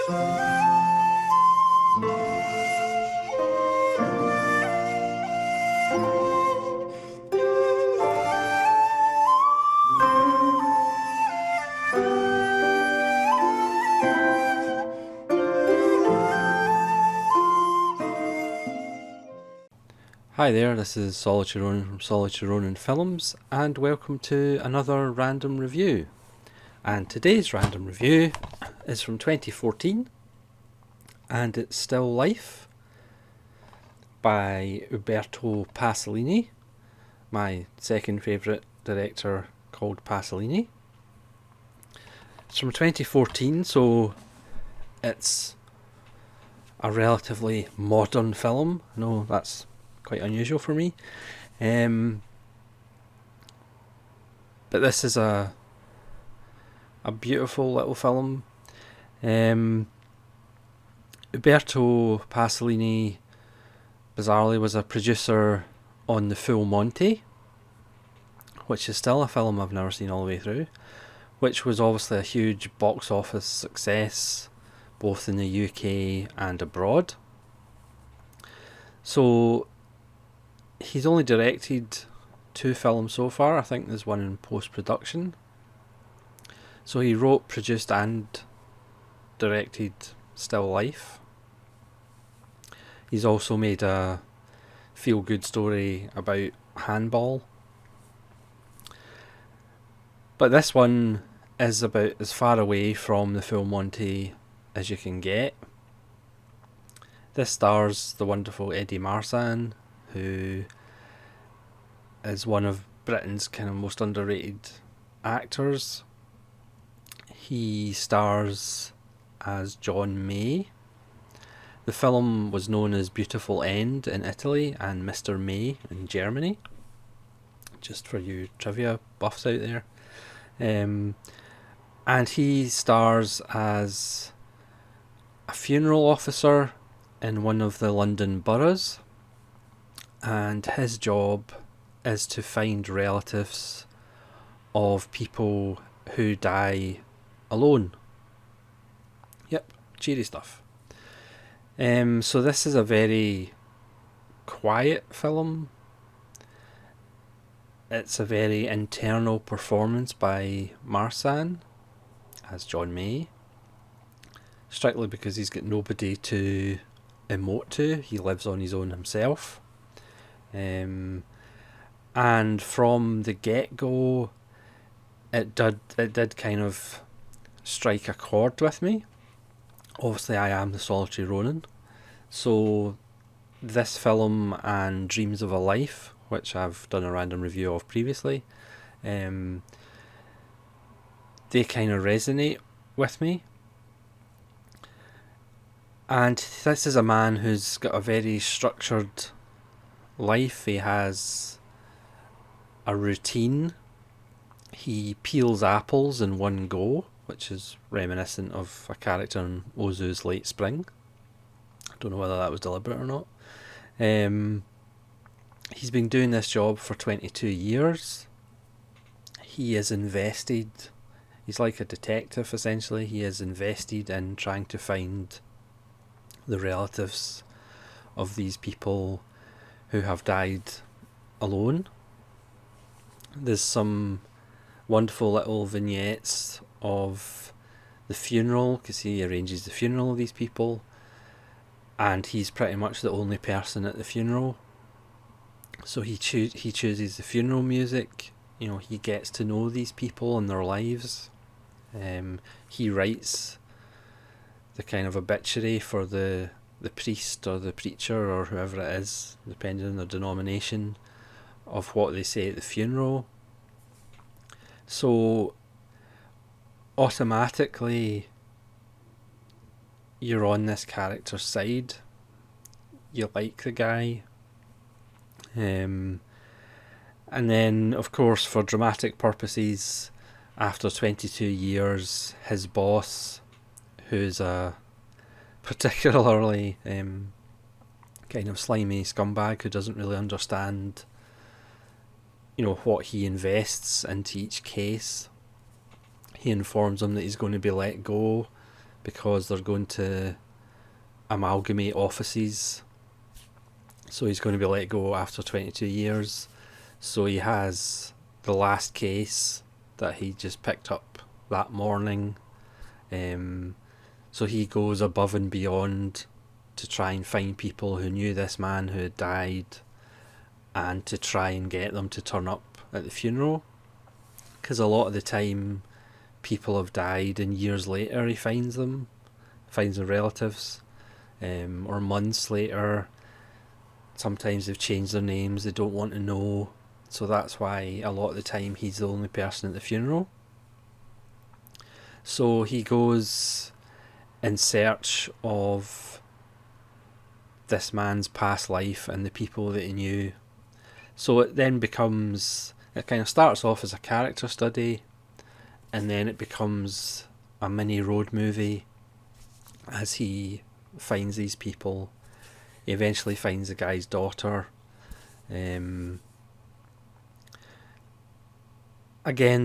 Hi there, this is Solitary Ronin from Solitary Ronin Films, and welcome to another random review. And today's random review is from 2014, and it's Still Life by Uberto Pasolini, my second favourite director called Pasolini. It's from 2014, so it's a relatively modern film. I know that's quite unusual for me, but this is a beautiful little film. Uberto Pasolini, bizarrely, was a producer on the full Monty, which is still a film I've never seen all the way through, which was obviously a huge box office success both in the UK and abroad. So he's only directed 2 films so far. I think there's one in post-production. So he wrote, produced and directed Still Life. He's also made a feel-good story about handball. But this one is about as far away from the full Monty as you can get. This stars the wonderful Eddie Marsan, who is one of Britain's kind of most underrated actors. He stars as John May. The film was known as Beautiful End in Italy and Mr. May in Germany, just for you trivia buffs out there. And he stars as a funeral officer in one of the London boroughs, and his job is to find relatives of people who die alone. Yep, cheery stuff. So this is a very quiet film. It's a very internal performance by Marsan as John May, strictly because he's got nobody to emote to. He lives on his own himself. And from the get-go, it did kind of strike a chord with me. Obviously, I am the Solitary Ronin, so this film and Dreams of a Life, which I've done a random review of previously, they kind of resonate with me. And this is a man who's got a very structured life. He has a routine. He peels apples in one go, which is reminiscent of a character in Ozu's Late Spring. I don't know whether that was deliberate or not. He's been doing this job for 22 years. He is invested. He's like a detective, essentially. He is invested in trying to find the relatives of these people who have died alone. There's some wonderful little vignettes of the funeral, because he arranges the funeral of these people, and he's pretty much the only person at the funeral. So he chooses the funeral music. You know, he gets to know these people and their lives. He writes the kind of obituary for the priest or the preacher or whoever it is, depending on their denomination, of what they say at the funeral. So automatically you're on this character's side. You like the guy. And then, of course, for dramatic purposes, after 22 years, his boss, who's a particularly kind of slimy scumbag who doesn't really understand, you know, what he invests into each case, he informs him that he's going to be let go because they're going to amalgamate offices. So he's going to be let go after 22 years. So he has the last case that he just picked up that morning. So he goes above and beyond to try and find people who knew this man who had died, and to try and get them to turn up at the funeral. Because a lot of the time people have died and years later he finds their relatives, or months later. Sometimes they've changed their names, they don't want to know. So that's why a lot of the time he's the only person at the funeral. So he goes in search of this man's past life and the people that he knew. So it then becomes, it kind of starts off as a character study, and then it becomes a mini road movie as he finds these people. He eventually finds the guy's daughter. Again,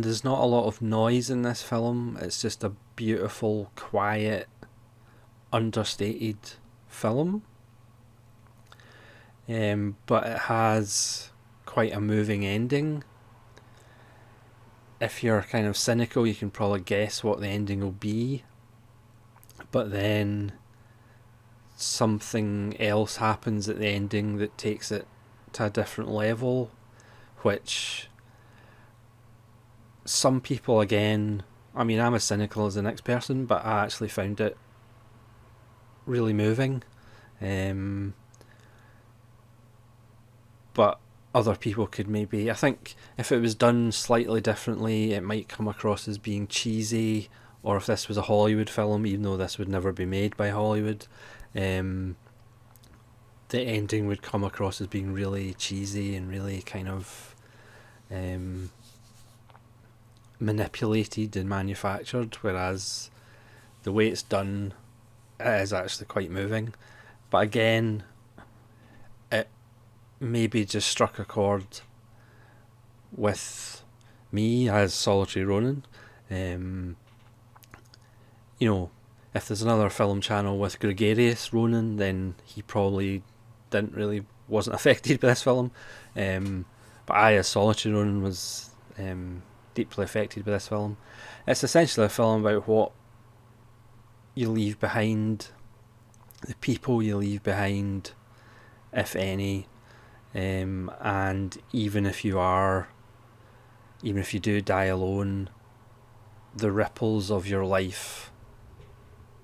there's not a lot of noise in this film. It's just a beautiful, quiet, understated film. But it has quite a moving ending. If you're kind of cynical, you can probably guess what the ending will be. But then something else happens at the ending that takes it to a different level, which some people, again, I mean, I'm as cynical as the next person, but I actually found it really moving. But other people could maybe, I think if it was done slightly differently, it might come across as being cheesy. Or if this was a Hollywood film, even though this would never be made by Hollywood, the ending would come across as being really cheesy and really kind of manipulated and manufactured, whereas the way it's done, it is actually quite moving. But again, it maybe just struck a chord with me as Solitary Ronin. You know, if there's another film channel with Gregarious Ronin, then he probably wasn't affected by this film. But I, as Solitary Ronin, was deeply affected by this film. It's essentially a film about what you leave behind, the people you leave behind, if any, and even if you do die alone, the ripples of your life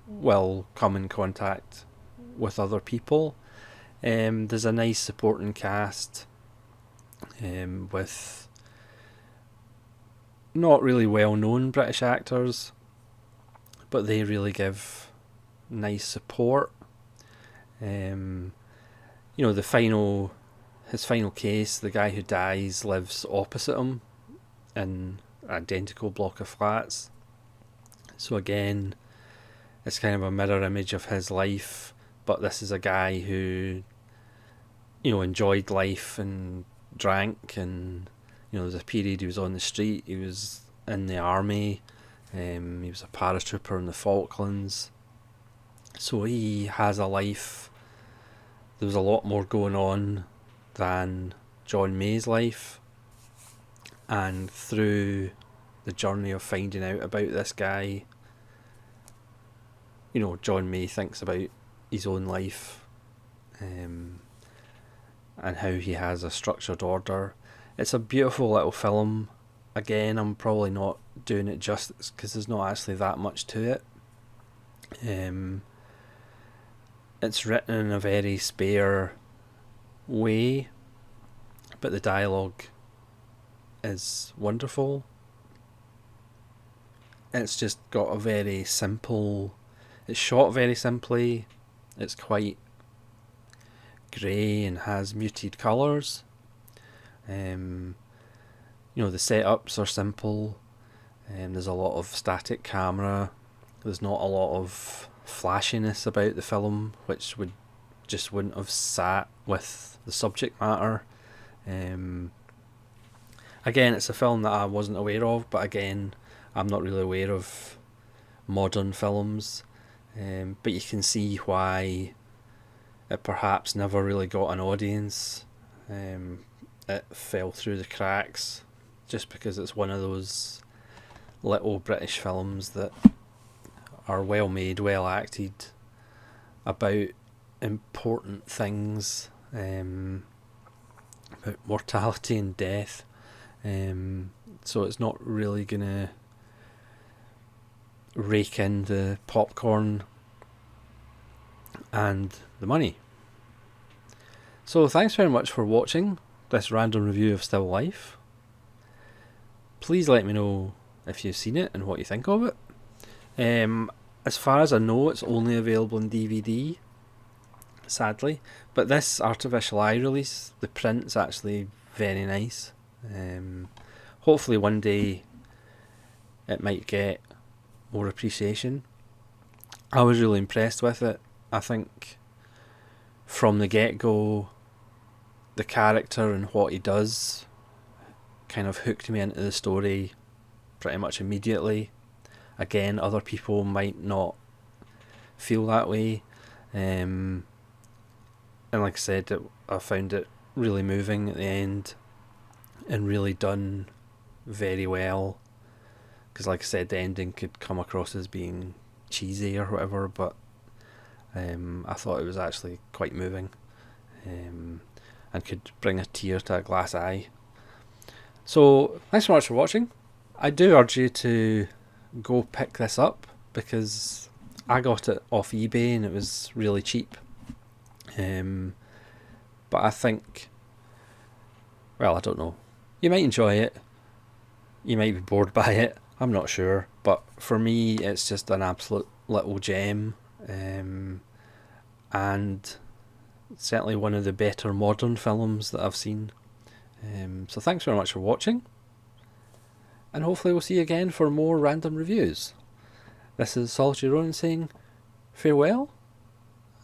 will come in contact with other people. There's a nice supporting cast with not really well-known British actors, but they really give nice support. You know, his final case, the guy who dies lives opposite him in an identical block of flats. So again, it's kind of a mirror image of his life, but this is a guy who, you know, enjoyed life and drank, and you know, there's a period he was on the street, he was in the army, he was a paratrooper in the Falklands, so he has a life. There was a lot more going on than John May's life, and through the journey of finding out about this guy, you know, John May thinks about his own life, and how he has a structured order. It's a beautiful little film. Again, I'm probably not doing it justice because there's not actually that much to it. It's written in a very spare way, but the dialogue is wonderful. It's just got a very simple, it's shot very simply, it's quite grey and has muted colours. You know, the setups are simple, there's a lot of static camera, there's not a lot of flashiness about the film, which wouldn't have sat with the subject matter. Again, it's a film that I wasn't aware of, but again, I'm not really aware of modern films. but you can see why it perhaps never really got an audience. It fell through the cracks just because it's one of those little British films that are well made, well acted, about important things, about mortality and death. So it's not really gonna rake in the popcorn and the money. So thanks very much for watching this random review of Still Life. Please let me know if you've seen it and what you think of it. As far as I know, it's only available in DVD, sadly, but this artificial eye release, the print's actually very nice. Hopefully one day it might get more appreciation. I was really impressed with it. I think from the get-go, the character and what he does kind of hooked me into the story pretty much immediately. Again, other people might not feel that way. And like I said, I found it really moving at the end and really done very well. Because like I said, the ending could come across as being cheesy or whatever, but I thought it was actually quite moving, and could bring a tear to a glass eye. So thanks so much for watching. I do urge you to go pick this up because I got it off eBay and it was really cheap. But I think, well, I don't know. You might enjoy it. You might be bored by it. I'm not sure. But for me, it's just an absolute little gem. And certainly one of the better modern films that I've seen. So thanks very much for watching. And hopefully we'll see you again for more random reviews. This is Solitary Ronan saying farewell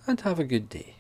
and have a good day.